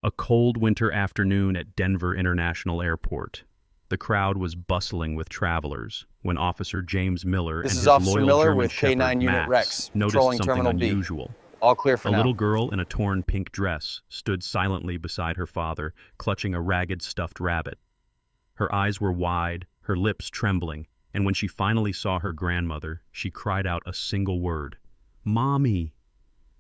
A cold winter afternoon at Denver International Airport. The crowd was bustling with travelers when Officer James Miller This and is his Officer loyal Miller German with shepherd, K9 Unit Max, Rex, noticed patrolling something Terminal B. unusual. All clear for A now. little girl in a torn pink dress stood silently beside her father, clutching a ragged stuffed rabbit. Her eyes were wide, her lips trembling, and when she finally saw her grandmother, she cried out a single word: "Mommy!"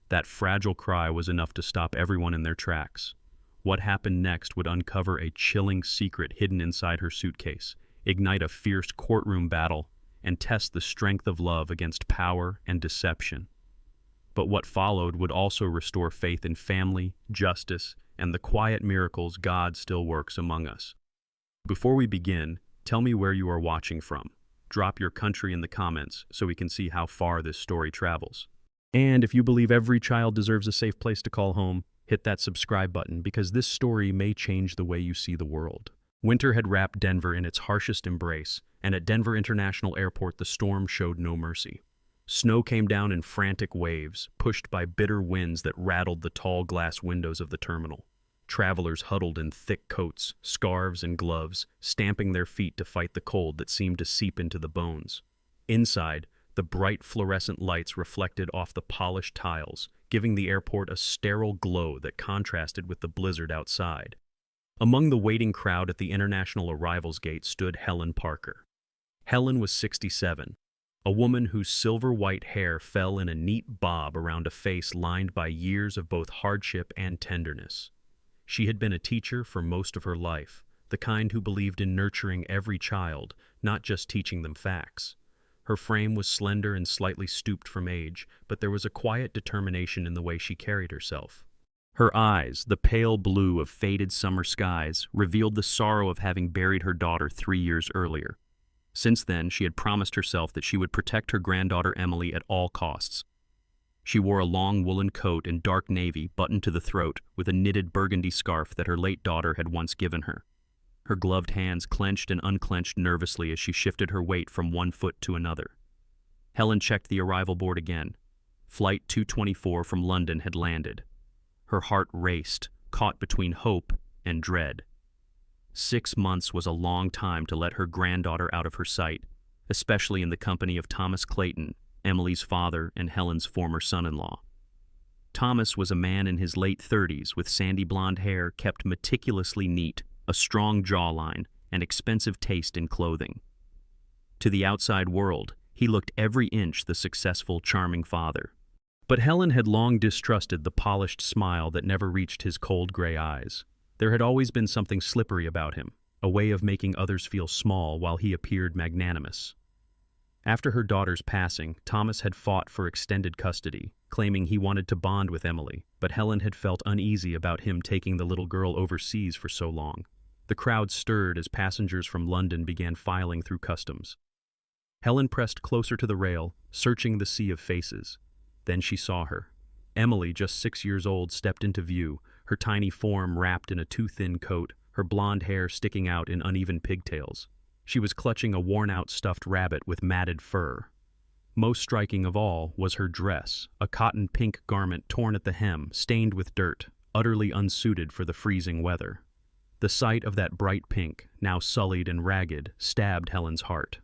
That fragile cry was enough to stop everyone in their tracks. What happened next would uncover a chilling secret hidden inside her suitcase, ignite a fierce courtroom battle, and test the strength of love against power and deception. But what followed would also restore faith in family, justice, and the quiet miracles God still works among us. Before we begin, tell me where you are watching from. Drop your country in the comments so we can see how far this story travels. And if you believe every child deserves a safe place to call home, hit that subscribe button because this story may change the way you see the world. Winter had wrapped Denver in its harshest embrace, and at Denver International Airport the storm showed no mercy. Snow came down in frantic waves, pushed by bitter winds that rattled the tall glass windows of the terminal. Travelers huddled in thick coats, scarves, and gloves, stamping their feet to fight the cold that seemed to seep into the bones. Inside, the bright fluorescent lights reflected off the polished tiles, giving the airport a sterile glow that contrasted with the blizzard outside. Among the waiting crowd at the international arrivals gate stood Helen Parker. Helen was 67, a woman whose silver-white hair fell in a neat bob around a face lined by years of both hardship and tenderness. She had been a teacher for most of her life, the kind who believed in nurturing every child, not just teaching them facts. Her frame was slender and slightly stooped from age, but there was a quiet determination in the way she carried herself. Her eyes, the pale blue of faded summer skies, revealed the sorrow of having buried her daughter 3 years earlier. Since then, she had promised herself that she would protect her granddaughter Emily at all costs. She wore a long woolen coat in dark navy buttoned to the throat with a knitted burgundy scarf that her late daughter had once given her. Her gloved hands clenched and unclenched nervously as she shifted her weight from one foot to another. Helen checked the arrival board again. Flight 224 from London had landed. Her heart raced, caught between hope and dread. 6 months was a long time to let her granddaughter out of her sight, especially in the company of Thomas Clayton, Emily's father and Helen's former son-in-law. Thomas was a man in his late 30s with sandy blonde hair kept meticulously neat, a strong jawline, and expensive taste in clothing. To the outside world, he looked every inch the successful, charming father. But Helen had long distrusted the polished smile that never reached his cold gray eyes. There had always been something slippery about him, a way of making others feel small while he appeared magnanimous. After her daughter's passing, Thomas had fought for extended custody, claiming he wanted to bond with Emily, but Helen had felt uneasy about him taking the little girl overseas for so long. The crowd stirred as passengers from London began filing through customs. Helen pressed closer to the rail, searching the sea of faces. Then she saw her. Emily, just 6 years old, stepped into view, her tiny form wrapped in a too-thin coat, her blonde hair sticking out in uneven pigtails. She was clutching a worn-out stuffed rabbit with matted fur. Most striking of all was her dress, a cotton pink garment torn at the hem, stained with dirt, utterly unsuited for the freezing weather. The sight of that bright pink, now sullied and ragged, stabbed Helen's heart.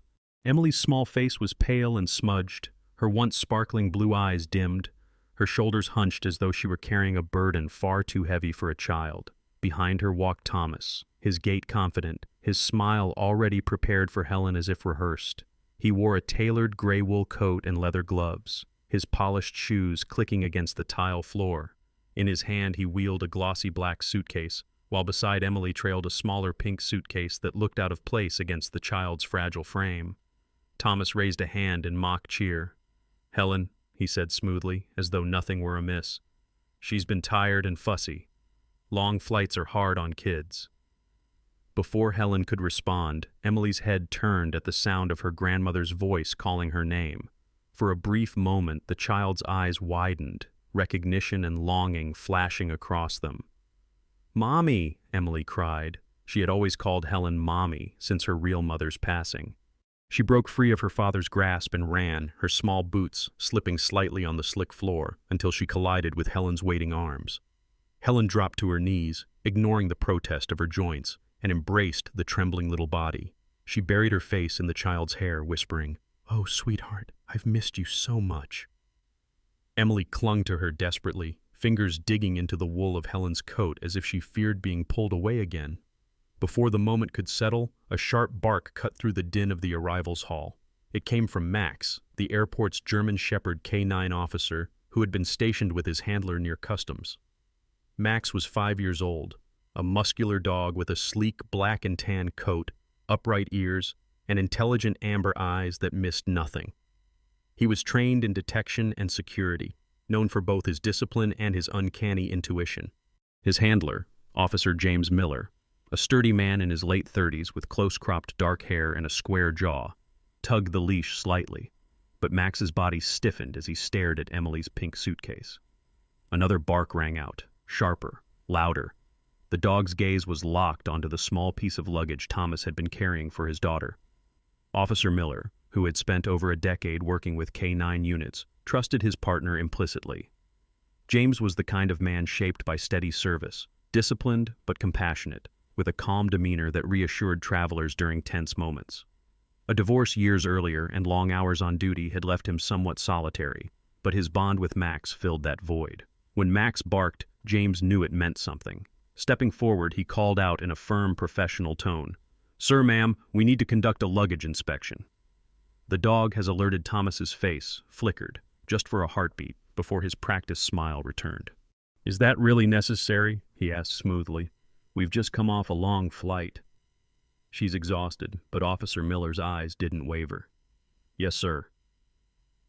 Emily's small face was pale and smudged, her once sparkling blue eyes dimmed, her shoulders hunched as though she were carrying a burden far too heavy for a child. Behind her walked Thomas, his gait confident, his smile already prepared for Helen as if rehearsed. He wore a tailored gray wool coat and leather gloves, his polished shoes clicking against the tile floor. In his hand he wheeled a glossy black suitcase, while beside Emily trailed a smaller pink suitcase that looked out of place against the child's fragile frame. Thomas raised a hand in mock cheer. "Helen," he said smoothly, as though nothing were amiss. "She's been tired and fussy. Long flights are hard on kids." Before Helen could respond, Emily's head turned at the sound of her grandmother's voice calling her name. For a brief moment, the child's eyes widened, recognition and longing flashing across them. "Mommy!" Emily cried. She had always called Helen Mommy since her real mother's passing. She broke free of her father's grasp and ran, her small boots slipping slightly on the slick floor until she collided with Helen's waiting arms. Helen dropped to her knees, ignoring the protest of her joints, and embraced the trembling little body. She buried her face in the child's hair, whispering, "Oh, sweetheart, I've missed you so much." Emily clung to her desperately, fingers digging into the wool of Helen's coat as if she feared being pulled away again. Before the moment could settle, a sharp bark cut through the din of the arrivals hall. It came from Max, the airport's German Shepherd K9 officer, who had been stationed with his handler near customs. Max was 5 years old, a muscular dog with a sleek black and tan coat, upright ears, and intelligent amber eyes that missed nothing. He was trained in detection and security, known for both his discipline and his uncanny intuition. His handler, Officer James Miller, a sturdy man in his late 30s with close-cropped dark hair and a square jaw, tugged the leash slightly, but Max's body stiffened as he stared at Emily's pink suitcase. Another bark rang out, sharper, louder. The dog's gaze was locked onto the small piece of luggage Thomas had been carrying for his daughter. Officer Miller, who had spent over a decade working with K9 units, trusted his partner implicitly. James was the kind of man shaped by steady service, disciplined but compassionate, with a calm demeanor that reassured travelers during tense moments. A divorce years earlier and long hours on duty had left him somewhat solitary, but his bond with Max filled that void. When Max barked, James knew it meant something. Stepping forward, he called out in a firm, professional tone, "Sir, ma'am, we need to conduct a luggage inspection." The dog, has alerted Thomas's face, flickered, just for a heartbeat, before his practiced smile returned. "Is that really necessary?" he asked smoothly. "We've just come off a long flight." "She's exhausted," but Officer Miller's eyes didn't waver. "Yes, sir."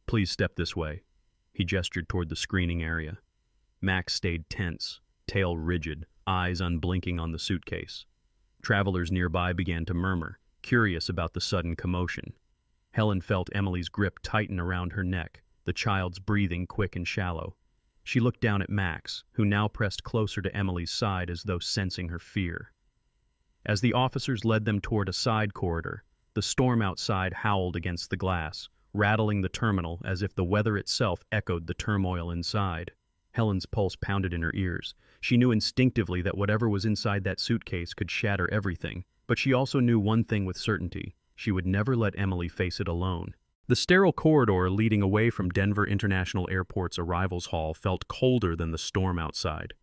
"Please step this way." He gestured toward the screening area. Max stayed tense, tail rigid, eyes unblinking on the suitcase. Travelers nearby began to murmur, curious about the sudden commotion. Helen felt Emily's grip tighten around her neck, the child's breathing quick and shallow. She looked down at Max, who now pressed closer to Emily's side as though sensing her fear. As the officers led them toward a side corridor, the storm outside howled against the glass, rattling the terminal as if the weather itself echoed the turmoil inside. Helen's pulse pounded in her ears. She knew instinctively that whatever was inside that suitcase could shatter everything, but she also knew one thing with certainty: she would never let Emily face it alone. The sterile corridor leading away from Denver International Airport's arrivals hall felt colder than the storm outside.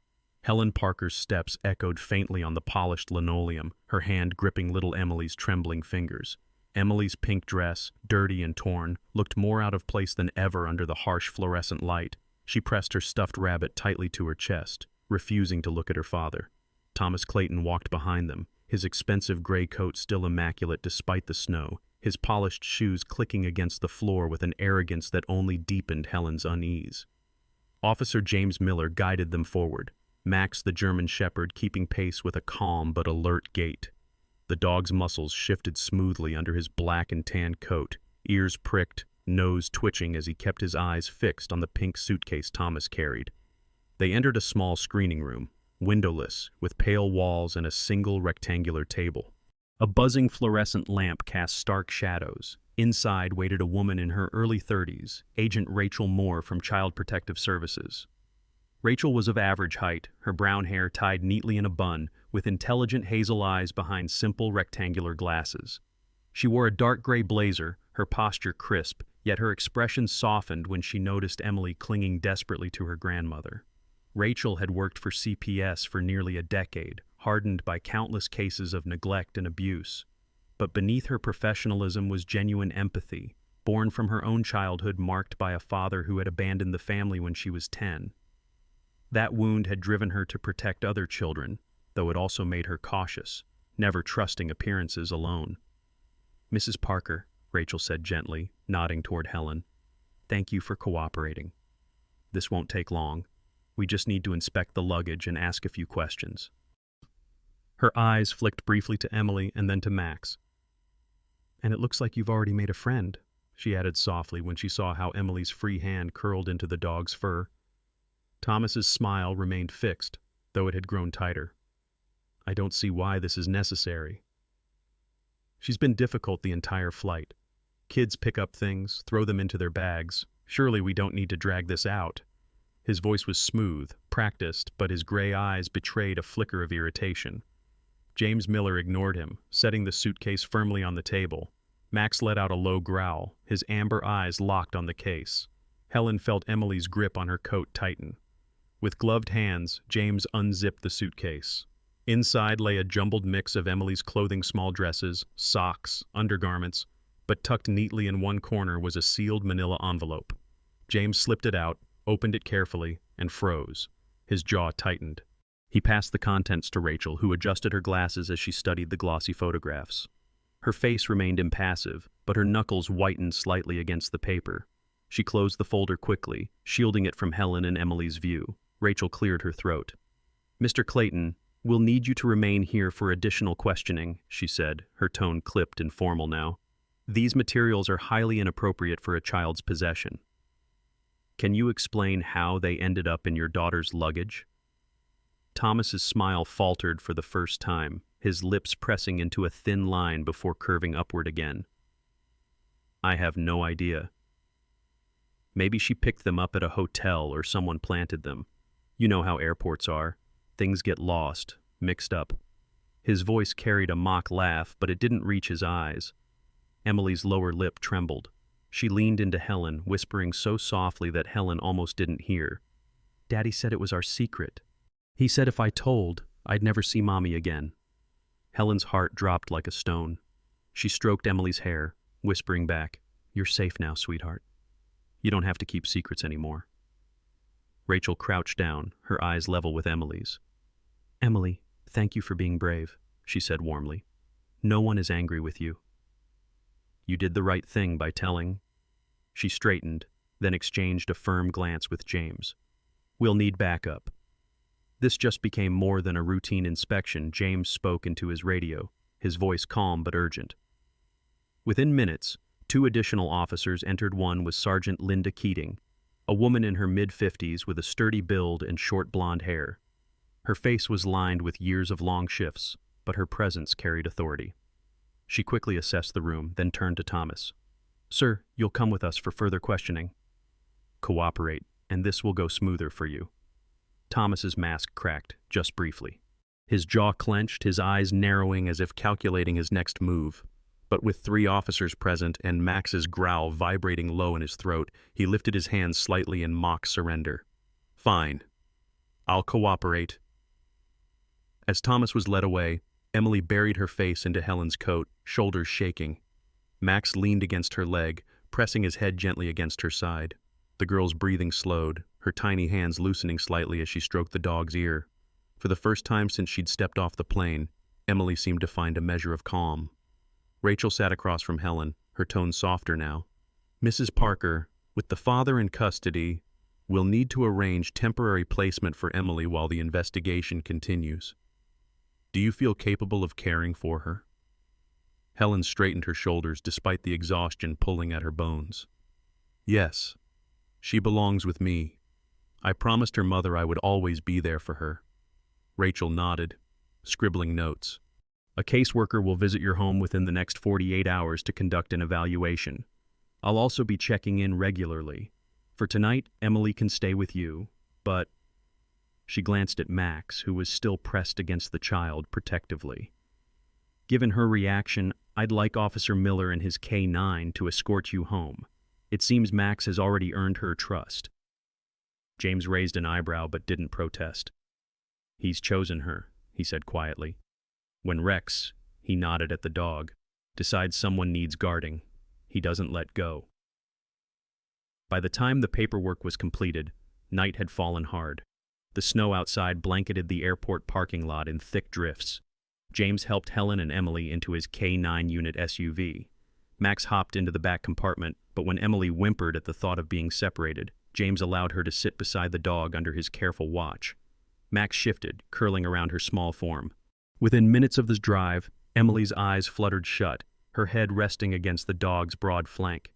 Helen Parker's steps echoed faintly on the polished linoleum, her hand gripping little Emily's trembling fingers. Emily's pink dress, dirty and torn, looked more out of place than ever under the harsh fluorescent light. She pressed her stuffed rabbit tightly to her chest, refusing to look at her father. Thomas Clayton walked behind them, his expensive gray coat still immaculate despite the snow, his polished shoes clicking against the floor with an arrogance that only deepened Helen's unease. Officer James Miller guided them forward, Max the German Shepherd keeping pace with a calm but alert gait. The dog's muscles shifted smoothly under his black and tan coat, ears pricked, nose twitching as he kept his eyes fixed on the pink suitcase Thomas carried. They entered a small screening room, windowless, with pale walls and a single rectangular table. A buzzing fluorescent lamp cast stark shadows. Inside waited a woman in her early 30s, Agent Rachel Moore from Child Protective Services. Rachel was of average height, her brown hair tied neatly in a bun, with intelligent hazel eyes behind simple rectangular glasses. She wore a dark gray blazer, her posture crisp, yet her expression softened when she noticed Emily clinging desperately to her grandmother. Rachel had worked for CPS for nearly a decade, hardened by countless cases of neglect and abuse. But beneath her professionalism was genuine empathy, born from her own childhood marked by a father who had abandoned the family when she was 10. That wound had driven her to protect other children, though it also made her cautious, never trusting appearances alone. "Mrs. Parker," Rachel said gently, nodding toward Helen, "thank you for cooperating. This won't take long. We just need to inspect the luggage and ask a few questions." Her eyes flicked briefly to Emily and then to Max. "And it looks like you've already made a friend," she added softly when she saw how Emily's free hand curled into the dog's fur. Thomas's smile remained fixed, though it had grown tighter. "I don't see why this is necessary." "She's been difficult the entire flight. Kids pick up things, throw them into their bags. Surely we don't need to drag this out." His voice was smooth, practiced, but his gray eyes betrayed a flicker of irritation. James Miller ignored him, setting the suitcase firmly on the table. Max let out a low growl, his amber eyes locked on the case. Helen felt Emily's grip on her coat tighten. With gloved hands, James unzipped the suitcase. Inside lay a jumbled mix of Emily's clothing, small dresses, socks, undergarments, but tucked neatly in one corner was a sealed manila envelope. James slipped it out, opened it carefully, and froze. His jaw tightened. He passed the contents to Rachel, who adjusted her glasses as she studied the glossy photographs. Her face remained impassive, but her knuckles whitened slightly against the paper. She closed the folder quickly, shielding it from Helen and Emily's view. Rachel cleared her throat. "Mr. Clayton, we'll need you to remain here for additional questioning," she said, her tone clipped and formal now. "These materials are highly inappropriate for a child's possession. Can you explain how they ended up in your daughter's luggage?" Thomas's smile faltered for the first time, his lips pressing into a thin line before curving upward again. "I have no idea. Maybe she picked them up at a hotel or someone planted them. You know how airports are. Things get lost, mixed up." His voice carried a mock laugh, but it didn't reach his eyes. Emily's lower lip trembled. She leaned into Helen, whispering so softly that Helen almost didn't hear. "Daddy said it was our secret. He said if I told, I'd never see Mommy again." Helen's heart dropped like a stone. She stroked Emily's hair, whispering back, "You're safe now, sweetheart. You don't have to keep secrets anymore." Rachel crouched down, her eyes level with Emily's. "Emily, thank you for being brave," she said warmly. "No one is angry with you. You did the right thing by telling." She straightened, then exchanged a firm glance with James. "We'll need backup." This just became more than a routine inspection. James spoke into his radio, his voice calm but urgent. Within minutes, 2 additional officers entered. One was Sergeant Linda Keating, a woman in her mid-50s with a sturdy build and short blonde hair. Her face was lined with years of long shifts, but her presence carried authority. She quickly assessed the room, then turned to Thomas. "Sir, you'll come with us for further questioning. Cooperate, and this will go smoother for you." Thomas's mask cracked, just briefly. His jaw clenched, his eyes narrowing as if calculating his next move. But with 3 officers present and Max's growl vibrating low in his throat, he lifted his hands slightly in mock surrender. "Fine. I'll cooperate." As Thomas was led away, Emily buried her face into Helen's coat, shoulders shaking. Max leaned against her leg, pressing his head gently against her side. The girl's breathing slowed, her tiny hands loosening slightly as she stroked the dog's ear. For the first time since she'd stepped off the plane, Emily seemed to find a measure of calm. Rachel sat across from Helen, her tone softer now. "Mrs. Parker, with the father in custody, we'll need to arrange temporary placement for Emily while the investigation continues. Do you feel capable of caring for her?" Helen straightened her shoulders despite the exhaustion pulling at her bones. "Yes. She belongs with me. I promised her mother I would always be there for her." Rachel nodded, scribbling notes. "A caseworker will visit your home within the next 48 hours to conduct an evaluation. I'll also be checking in regularly. For tonight, Emily can stay with you, but..." She glanced at Max, who was still pressed against the child protectively. "Given her reaction, I'd like Officer Miller and his K-9 to escort you home. It seems Max has already earned her trust." James raised an eyebrow but didn't protest. "He's chosen her," he said quietly. "When Rex," he nodded at the dog, "decides someone needs guarding, he doesn't let go." By the time the paperwork was completed, night had fallen hard. The snow outside blanketed the airport parking lot in thick drifts. James helped Helen and Emily into his K-9 unit SUV. Max hopped into the back compartment, but when Emily whimpered at the thought of being separated, James allowed her to sit beside the dog under his careful watch. Max shifted, curling around her small form. Within minutes of the drive, Emily's eyes fluttered shut, her head resting against the dog's broad flank.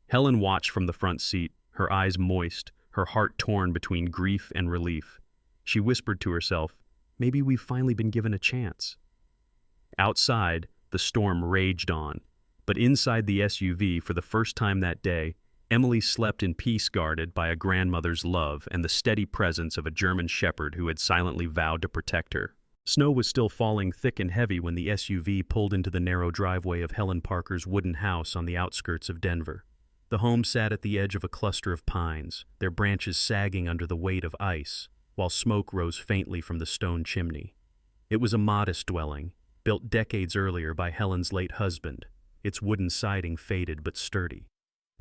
Helen watched from the front seat, her eyes moist, her heart torn between grief and relief. She whispered to herself, "Maybe we've finally been given a chance." Outside, the storm raged on, but inside the SUV, for the first time that day, Emily slept in peace, guarded by a grandmother's love and the steady presence of a German shepherd who had silently vowed to protect her. Snow was still falling thick and heavy when the SUV pulled into the narrow driveway of Helen Parker's wooden house on the outskirts of Denver. The home sat at the edge of a cluster of pines, their branches sagging under the weight of ice, while smoke rose faintly from the stone chimney. It was a modest dwelling, built decades earlier by Helen's late husband, its wooden siding faded but sturdy.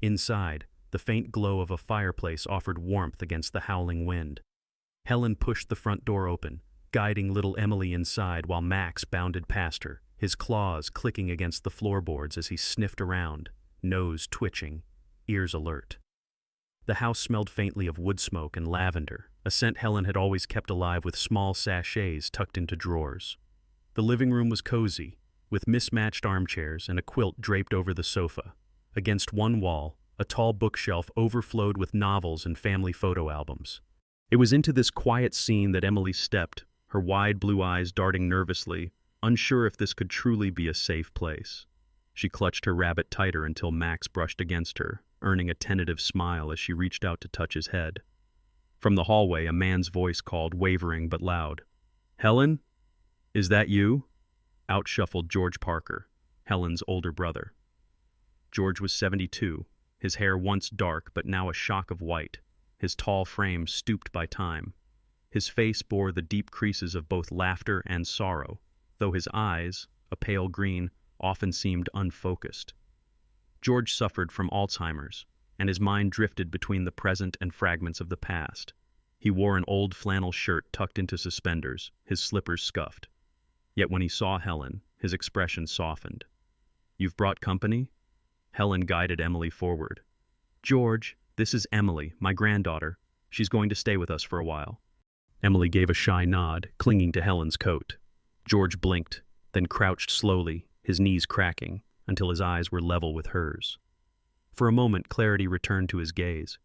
Inside, the faint glow of a fireplace offered warmth against the howling wind. Helen pushed the front door open, guiding little Emily inside while Max bounded past her, his claws clicking against the floorboards as he sniffed around, nose twitching, ears alert. The house smelled faintly of wood smoke and lavender, a scent Helen had always kept alive with small sachets tucked into drawers. The living room was cozy, with mismatched armchairs and a quilt draped over the sofa. Against one wall, a tall bookshelf overflowed with novels and family photo albums. It was into this quiet scene that Emily stepped, her wide blue eyes darting nervously, unsure if this could truly be a safe place. She clutched her rabbit tighter until Max brushed against her, earning a tentative smile as she reached out to touch his head. From the hallway, a man's voice called, wavering but loud. "Helen? Is that you?" Out shuffled George Parker, Helen's older brother. George was 72, his hair once dark but now a shock of white, his tall frame stooped by time. His face bore the deep creases of both laughter and sorrow, though his eyes, a pale green, often seemed unfocused. George suffered from Alzheimer's, and his mind drifted between the present and fragments of the past. He wore an old flannel shirt tucked into suspenders, his slippers scuffed. Yet when he saw Helen, his expression softened. "You've brought company?" Helen guided Emily forward. "George, this is Emily, my granddaughter. She's going to stay with us for a while." Emily gave a shy nod, clinging to Helen's coat. George blinked, then crouched slowly, his knees cracking, until his eyes were level with hers. For a moment, clarity returned to his gaze.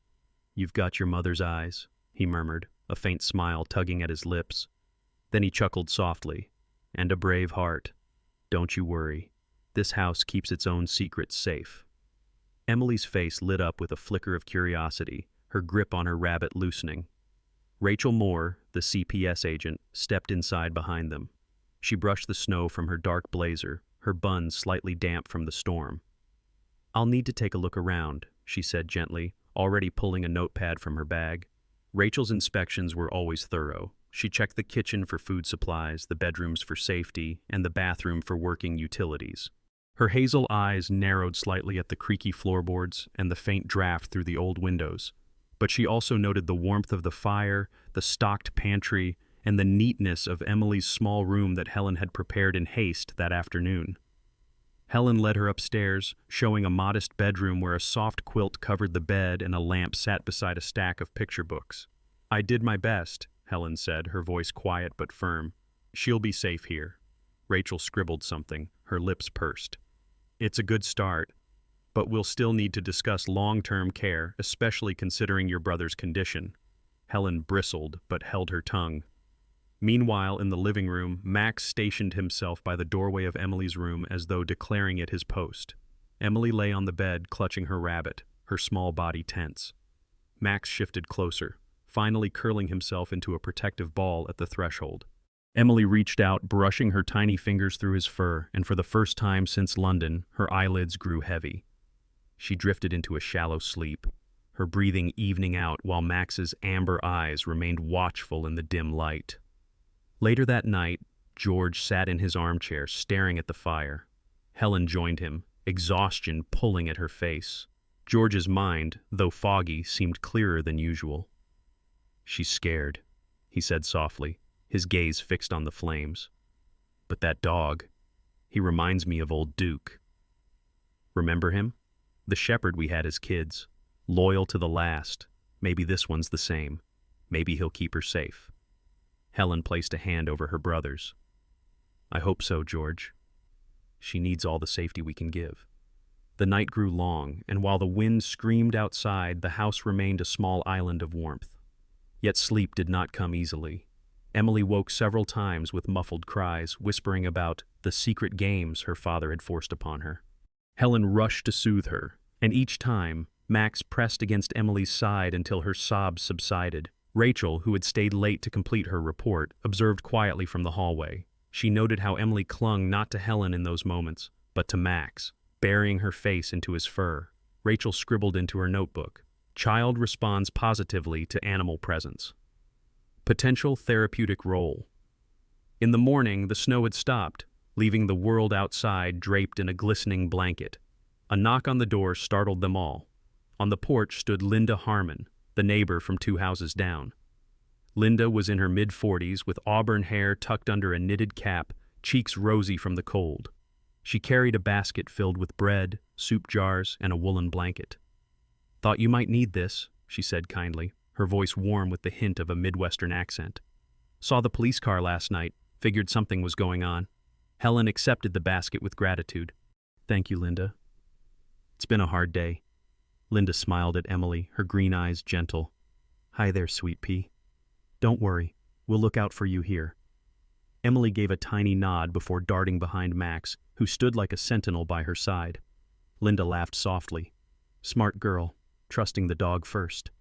"You've got your mother's eyes," he murmured, a faint smile tugging at his lips. Then he chuckled softly. "And a brave heart. Don't you worry. This house keeps its own secrets safe." Emily's face lit up with a flicker of curiosity, her grip on her rabbit loosening. Rachel Moore, the CPS agent, stepped inside behind them. She brushed the snow from her dark blazer, her bun slightly damp from the storm. "I'll need to take a look around," she said gently, already pulling a notepad from her bag. Rachel's inspections were always thorough. She checked the kitchen for food supplies, the bedrooms for safety, and the bathroom for working utilities. Her hazel eyes narrowed slightly at the creaky floorboards and the faint draft through the old windows. But she also noted the warmth of the fire, the stocked pantry, and the neatness of Emily's small room that Helen had prepared in haste that afternoon. Helen led her upstairs, showing a modest bedroom where a soft quilt covered the bed and a lamp sat beside a stack of picture books. "I did my best," Helen said, her voice quiet but firm. "She'll be safe here." Rachel scribbled something, her lips pursed. "It's a good start, but we'll still need to discuss long-term care, especially considering your brother's condition." Helen bristled but held her tongue. Meanwhile, in the living room, Max stationed himself by the doorway of Emily's room as though declaring it his post. Emily lay on the bed, clutching her rabbit, her small body tense. Max shifted closer, finally curling himself into a protective ball at the threshold. Emily reached out, brushing her tiny fingers through his fur, and for the first time since London, her eyelids grew heavy. She drifted into a shallow sleep, her breathing evening out while Max's amber eyes remained watchful in the dim light. Later that night, George sat in his armchair, staring at the fire. Helen joined him, exhaustion pulling at her face. George's mind, though foggy, seemed clearer than usual. "She's scared," he said softly, his gaze fixed on the flames. "But that dog, he reminds me of old Duke. Remember him? The shepherd we had as kids, loyal to the last. Maybe this one's the same. Maybe he'll keep her safe." Helen placed a hand over her brother's. "I hope so, George. She needs all the safety we can give." The night grew long, and while the wind screamed outside, the house remained a small island of warmth. Yet sleep did not come easily. Emily woke several times with muffled cries, whispering about the secret games her father had forced upon her. Helen rushed to soothe her, and each time, Max pressed against Emily's side until her sobs subsided. Rachel, who had stayed late to complete her report, observed quietly from the hallway. She noted how Emily clung not to Helen in those moments, but to Max, burying her face into his fur. Rachel scribbled into her notebook, "Child responds positively to animal presence. Potential therapeutic role." In the morning, the snow had stopped, leaving the world outside draped in a glistening blanket. A knock on the door startled them all. On the porch stood Linda Harmon, the neighbor from 2 houses down. Linda was in her mid-40s with auburn hair tucked under a knitted cap, cheeks rosy from the cold. She carried a basket filled with bread, soup jars, and a woolen blanket. "Thought you might need this," she said kindly, her voice warm with the hint of a Midwestern accent. "Saw the police car last night, figured something was going on." Helen accepted the basket with gratitude. "Thank you, Linda. It's been a hard day." Linda smiled at Emily, her green eyes gentle. "Hi there, sweet pea. Don't worry, we'll look out for you here." Emily gave a tiny nod before darting behind Max, who stood like a sentinel by her side. Linda laughed softly. Smart girl, trusting the dog first.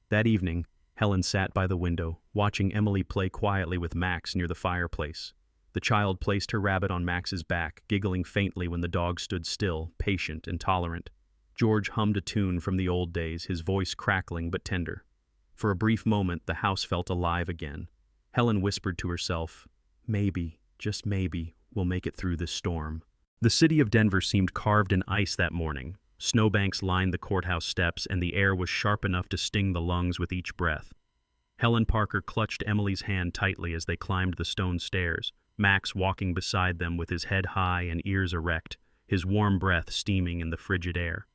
That evening, Helen sat by the window, watching Emily play quietly with Max near the fireplace. The child placed her rabbit on Max's back, giggling faintly when the dog stood still, patient and tolerant. George hummed a tune from the old days, his voice crackling but tender. For a brief moment, the house felt alive again. Helen whispered to herself, "Maybe, just maybe, we'll make it through this storm." The city of Denver seemed carved in ice that morning. Snowbanks lined the courthouse steps, and the air was sharp enough to sting the lungs with each breath. Helen Parker clutched Emily's hand tightly as they climbed the stone stairs, Max walking beside them with his head high and ears erect, his warm breath steaming in the frigid air.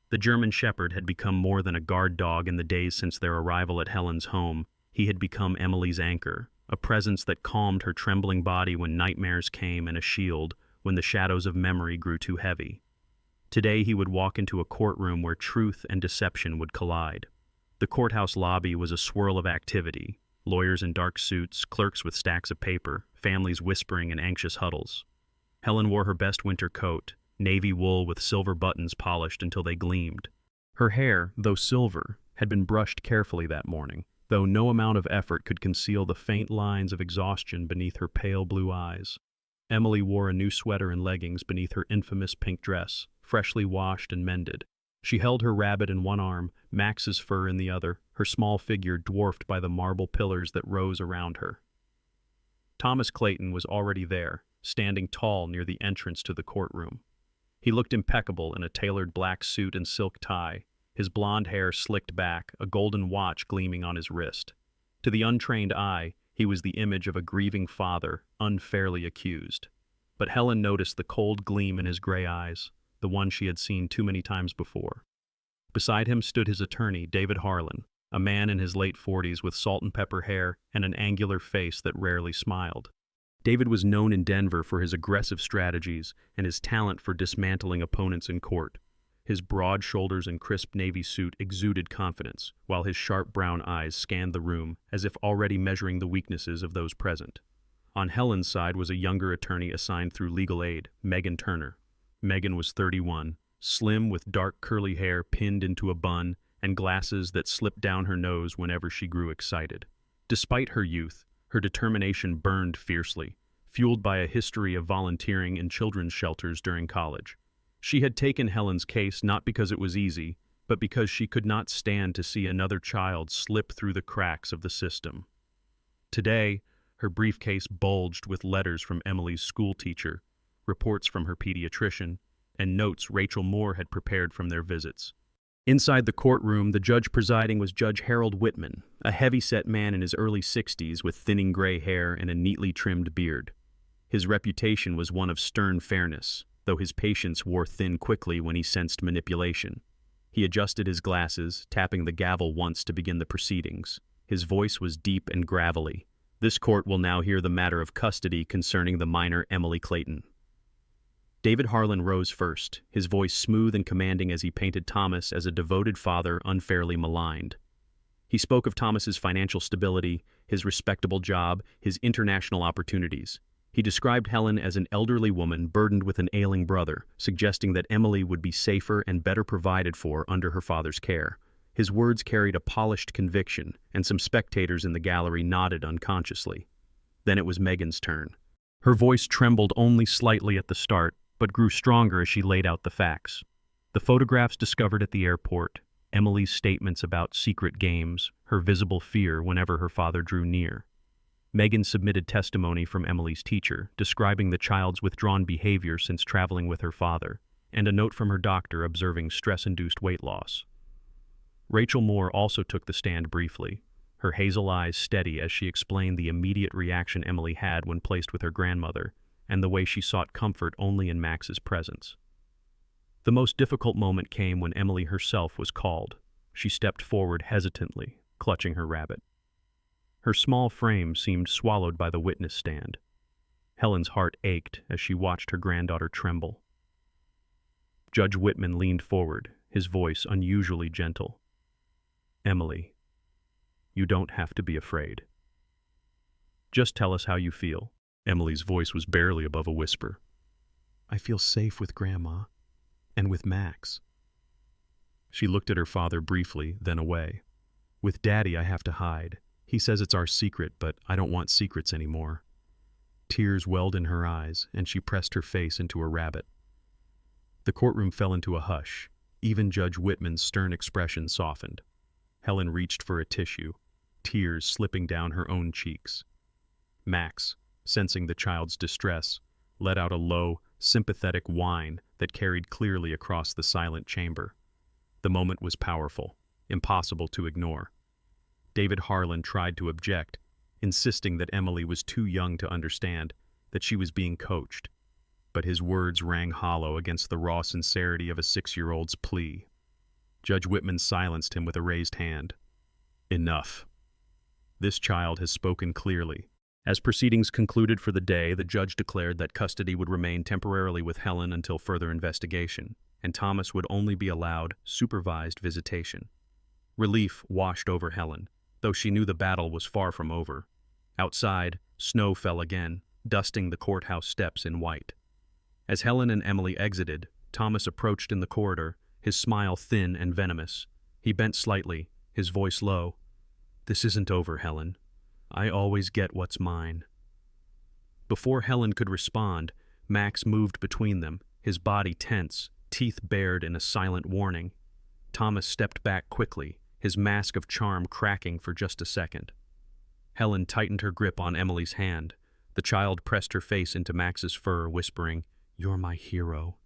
The German Shepherd had become more than a guard dog in the days since their arrival at Helen's home. He had become Emily's anchor, a presence that calmed her trembling body when nightmares came and a shield when the shadows of memory grew too heavy. Today he would walk into a courtroom where truth and deception would collide. The courthouse lobby was a swirl of activity, lawyers in dark suits, clerks with stacks of paper, families whispering in anxious huddles. Helen wore her best winter coat, navy wool with silver buttons polished until they gleamed. Her hair, though silver, had been brushed carefully that morning, though no amount of effort could conceal the faint lines of exhaustion beneath her pale blue eyes. Emily wore a new sweater and leggings beneath her infamous pink dress, freshly washed and mended. She held her rabbit in one arm, Max's fur in the other, her small figure dwarfed by the marble pillars that rose around her. Thomas Clayton was already there, standing tall near the entrance to the courtroom. He looked impeccable in a tailored black suit and silk tie, his blonde hair slicked back, a golden watch gleaming on his wrist. To the untrained eye, he was the image of a grieving father, unfairly accused. But Helen noticed the cold gleam in his gray eyes, the one she had seen too many times before. Beside him stood his attorney, David Harlan, a man in his late 40s with salt and pepper hair and an angular face that rarely smiled. David was known in Denver for his aggressive strategies and his talent for dismantling opponents in court. His broad shoulders and crisp navy suit exuded confidence, while his sharp brown eyes scanned the room as if already measuring the weaknesses of those present. On Helen's side was a younger attorney assigned through legal aid, Megan Turner. Megan was 31, slim with dark curly hair pinned into a bun and glasses that slipped down her nose whenever she grew excited. Despite her youth, her determination burned fiercely, fueled by a history of volunteering in children's shelters during college. She had taken Helen's case not because it was easy, but because she could not stand to see another child slip through the cracks of the system. Today, her briefcase bulged with letters from Emily's school teacher, reports from her pediatrician, and notes Rachel Moore had prepared from their visits. Inside the courtroom, the judge presiding was Judge Harold Whitman, a heavy-set man in his early 60s with thinning gray hair and a neatly trimmed beard. His reputation was one of stern fairness, though his patience wore thin quickly when he sensed manipulation. He adjusted his glasses, tapping the gavel once to begin the proceedings. His voice was deep and gravelly. This court will now hear the matter of custody concerning the minor Emily Clayton. David Harlan rose first, his voice smooth and commanding as he painted Thomas as a devoted father unfairly maligned. He spoke of Thomas's financial stability, his respectable job, his international opportunities. He described Helen as an elderly woman burdened with an ailing brother, suggesting that Emily would be safer and better provided for under her father's care. His words carried a polished conviction, and some spectators in the gallery nodded unconsciously. Then it was Megan's turn. Her voice trembled only slightly at the start, but grew stronger as she laid out the facts. The photographs discovered at the airport, Emily's statements about secret games, her visible fear whenever her father drew near. Megan submitted testimony from Emily's teacher, describing the child's withdrawn behavior since traveling with her father, and a note from her doctor observing stress-induced weight loss. Rachel Moore also took the stand briefly, her hazel eyes steady as she explained the immediate reaction Emily had when placed with her grandmother, and the way she sought comfort only in Max's presence. The most difficult moment came when Emily herself was called. She stepped forward hesitantly, clutching her rabbit. Her small frame seemed swallowed by the witness stand. Helen's heart ached as she watched her granddaughter tremble. Judge Whitman leaned forward, his voice unusually gentle. "Emily, you don't have to be afraid. Just tell us how you feel." Emily's voice was barely above a whisper. "I feel safe with Grandma, and with Max." She looked at her father briefly, then away. "With Daddy I have to hide. He says it's our secret, but I don't want secrets anymore." Tears welled in her eyes, and she pressed her face into a rabbit. The courtroom fell into a hush. Even Judge Whitman's stern expression softened. Helen reached for a tissue, tears slipping down her own cheeks. Max, sensing the child's distress, let out a low, sympathetic whine that carried clearly across the silent chamber. The moment was powerful, impossible to ignore. David Harlan tried to object, insisting that Emily was too young to understand, that she was being coached. But his words rang hollow against the raw sincerity of a 6-year-old's plea. Judge Whitman silenced him with a raised hand. "Enough. This child has spoken clearly." As proceedings concluded for the day, the judge declared that custody would remain temporarily with Helen until further investigation, and Thomas would only be allowed supervised visitation. Relief washed over Helen, though she knew the battle was far from over. Outside, snow fell again, dusting the courthouse steps in white. As Helen and Emily exited, Thomas approached in the corridor, his smile thin and venomous. He bent slightly, his voice low. "This isn't over, Helen. I always get what's mine." Before Helen could respond, Max moved between them, his body tense, teeth bared in a silent warning. Thomas stepped back quickly, his mask of charm cracking for just a second. Helen tightened her grip on Emily's hand. The child pressed her face into Max's fur, whispering, "You're my hero."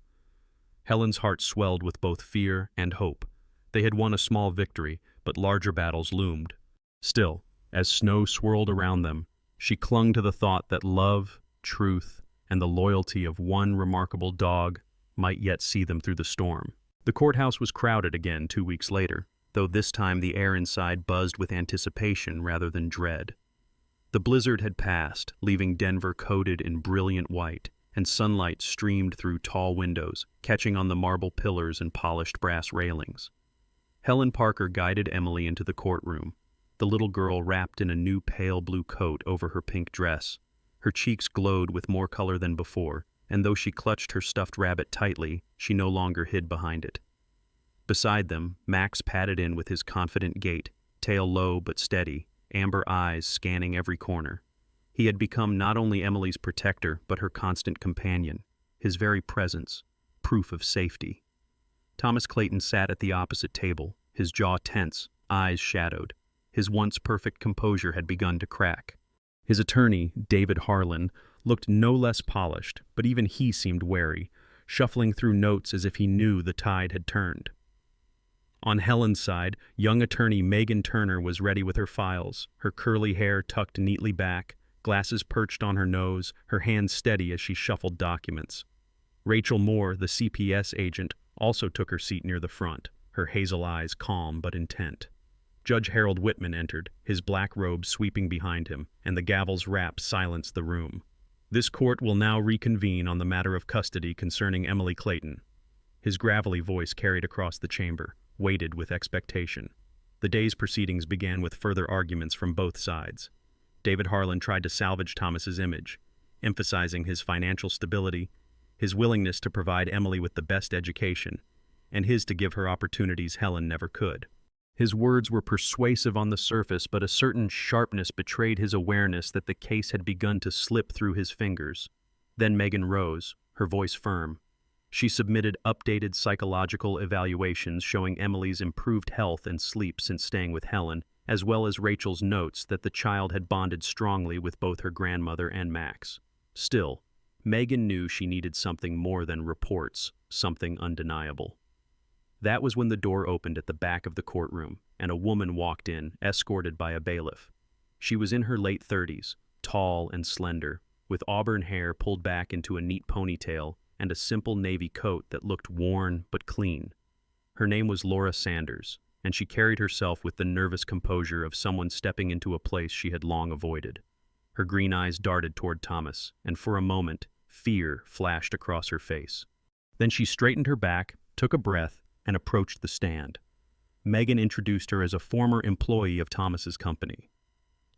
Helen's heart swelled with both fear and hope. They had won a small victory, but larger battles loomed. Still, as snow swirled around them, she clung to the thought that love, truth, and the loyalty of one remarkable dog might yet see them through the storm. The courthouse was crowded again 2 weeks later, though this time the air inside buzzed with anticipation rather than dread. The blizzard had passed, leaving Denver coated in brilliant white, and sunlight streamed through tall windows, catching on the marble pillars and polished brass railings. Helen Parker guided Emily into the courtroom, the little girl wrapped in a new pale blue coat over her pink dress. Her cheeks glowed with more color than before, and though she clutched her stuffed rabbit tightly, she no longer hid behind it. Beside them, Max padded in with his confident gait, tail low but steady, amber eyes scanning every corner. He had become not only Emily's protector, but her constant companion, his very presence, proof of safety. Thomas Clayton sat at the opposite table, his jaw tense, eyes shadowed. His once perfect composure had begun to crack. His attorney, David Harlan, looked no less polished, but even he seemed wary, shuffling through notes as if he knew the tide had turned. On Helen's side, young attorney Megan Turner was ready with her files, her curly hair tucked neatly back, glasses perched on her nose, her hands steady as she shuffled documents. Rachel Moore, the CPS agent, also took her seat near the front, her hazel eyes calm but intent. Judge Harold Whitman entered, his black robe sweeping behind him, and the gavel's rap silenced the room. "This court will now reconvene on the matter of custody concerning Emily Clayton." His gravelly voice carried across the chamber, weighted with expectation. The day's proceedings began with further arguments from both sides. David Harlan tried to salvage Thomas's image. emphasizing his financial stability, his willingness to provide Emily with the best education, and his to give her opportunities Helen never could. His words were persuasive on the surface, but a certain sharpness betrayed his awareness that the case had begun to slip through his fingers. Then Megan rose, her voice firm. She submitted updated psychological evaluations showing Emily's improved health and sleep since staying with Helen, as well as Rachel's notes that the child had bonded strongly with both her grandmother and Max. Still, Megan knew she needed something more than reports, something undeniable. That was when the door opened at the back of the courtroom, and a woman walked in, escorted by a bailiff. She was in her late 30s, tall and slender, with auburn hair pulled back into a neat ponytail and a simple navy coat that looked worn but clean. Her name was Laura Sanders, and she carried herself with the nervous composure of someone stepping into a place she had long avoided. Her green eyes darted toward Thomas, and for a moment, fear flashed across her face. Then she straightened her back, took a breath, and approached the stand. Megan introduced her as a former employee of Thomas's company.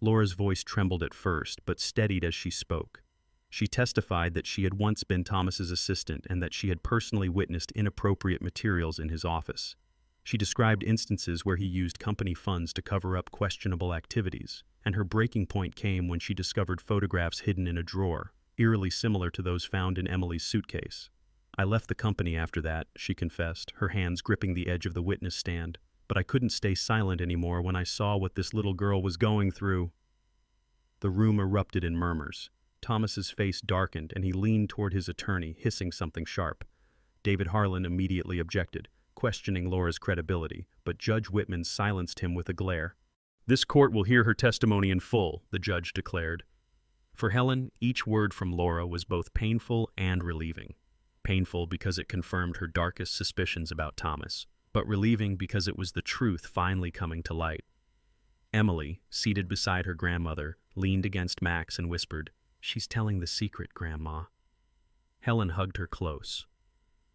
Laura's voice trembled at first, but steadied as she spoke. She testified that she had once been Thomas's assistant and that she had personally witnessed inappropriate materials in his office. She described instances where he used company funds to cover up questionable activities, and her breaking point came when she discovered photographs hidden in a drawer, eerily similar to those found in Emily's suitcase. "I left the company after that," she confessed, her hands gripping the edge of the witness stand, "but I couldn't stay silent anymore when I saw what this little girl was going through." The room erupted in murmurs. Thomas's face darkened, and he leaned toward his attorney, hissing something sharp. David Harlan immediately objected, questioning Laura's credibility, but Judge Whitman silenced him with a glare. "This court will hear her testimony in full," the judge declared. For Helen, each word from Laura was both painful and relieving. Painful because it confirmed her darkest suspicions about Thomas, but relieving because it was the truth finally coming to light. Emily, seated beside her grandmother, leaned against Max and whispered, "She's telling the secret, Grandma." Helen hugged her close.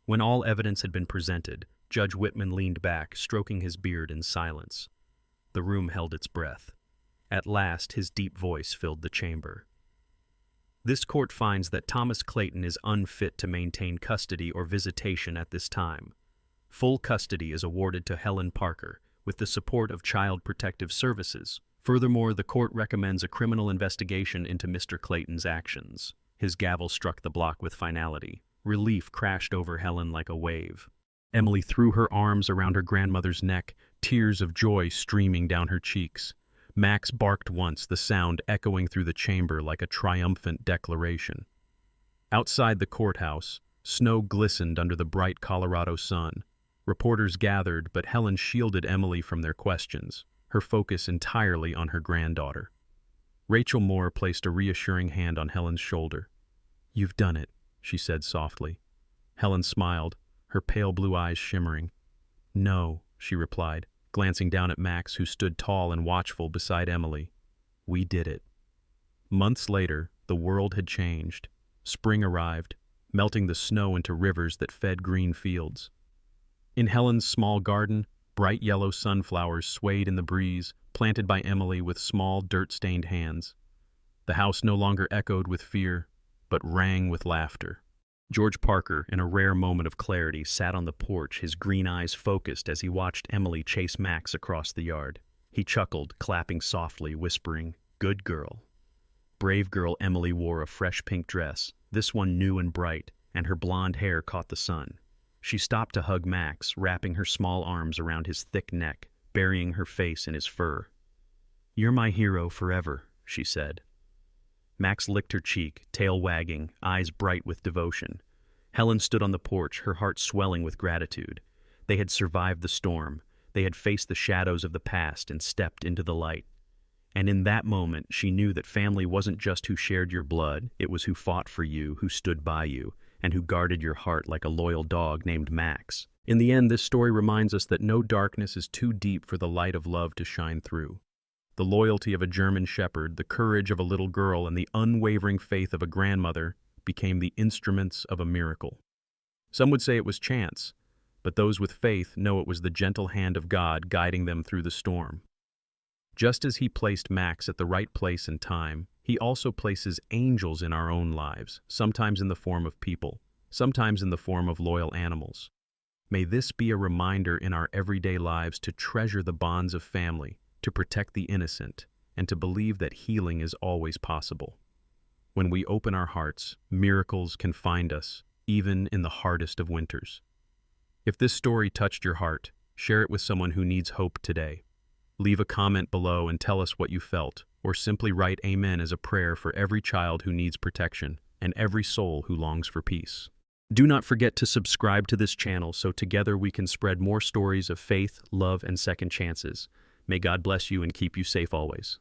When all evidence had been presented, Judge Whitman leaned back, stroking his beard in silence. The room held its breath. At last, his deep voice filled the chamber. "This court finds that Thomas Clayton is unfit to maintain custody or visitation at this time. Full custody is awarded to Helen Parker, with the support of Child Protective Services. Furthermore, the court recommends a criminal investigation into Mr. Clayton's actions." His gavel struck the block with finality. Relief crashed over Helen like a wave. Emily threw her arms around her grandmother's neck, tears of joy streaming down her cheeks. Max barked once, the sound echoing through the chamber like a triumphant declaration. Outside the courthouse, snow glistened under the bright Colorado sun. Reporters gathered, but Helen shielded Emily from their questions, her focus entirely on her granddaughter. Rachel Moore placed a reassuring hand on Helen's shoulder. "You've done it," she said softly. Helen smiled, her pale blue eyes shimmering. "No," she replied, glancing down at Max, who stood tall and watchful beside Emily. "We did it." Months later, the world had changed. Spring arrived, melting the snow into rivers that fed green fields. In Helen's small garden, bright yellow sunflowers swayed in the breeze, planted by Emily with small, dirt-stained hands. The house no longer echoed with fear, but rang with laughter. George Parker, in a rare moment of clarity, sat on the porch, his green eyes focused as he watched Emily chase Max across the yard. He chuckled, clapping softly, whispering, "Good girl." Brave girl Emily wore a fresh pink dress, this one new and bright, and her blonde hair caught the sun. She stopped to hug Max, wrapping her small arms around his thick neck, burying her face in his fur. "You're my hero forever," she said. Max licked her cheek, tail wagging, eyes bright with devotion. Helen stood on the porch, her heart swelling with gratitude. They had survived the storm. They had faced the shadows of the past and stepped into the light. And in that moment, she knew that family wasn't just who shared your blood, it was who fought for you, who stood by you, and who guarded your heart like a loyal dog named Max. In the end, this story reminds us that no darkness is too deep for the light of love to shine through. The loyalty of a German shepherd, the courage of a little girl, and the unwavering faith of a grandmother became the instruments of a miracle. Some would say it was chance, but those with faith know it was the gentle hand of God guiding them through the storm. Just as he placed Max at the right place and time, he He also places angels in our own lives, sometimes in the form of people, sometimes in the form of loyal animals. May this be a reminder in our everyday lives to treasure the bonds of family, to protect the innocent, and to believe that healing is always possible. When we open our hearts, miracles can find us, even in the hardest of winters. If this story touched your heart, share it with someone who needs hope today. Leave a comment below and tell us what you felt, or simply write Amen as a prayer for every child who needs protection and every soul who longs for peace. Do not forget to subscribe to this channel so together we can spread more stories of faith, love, and second chances. May God bless you and keep you safe always.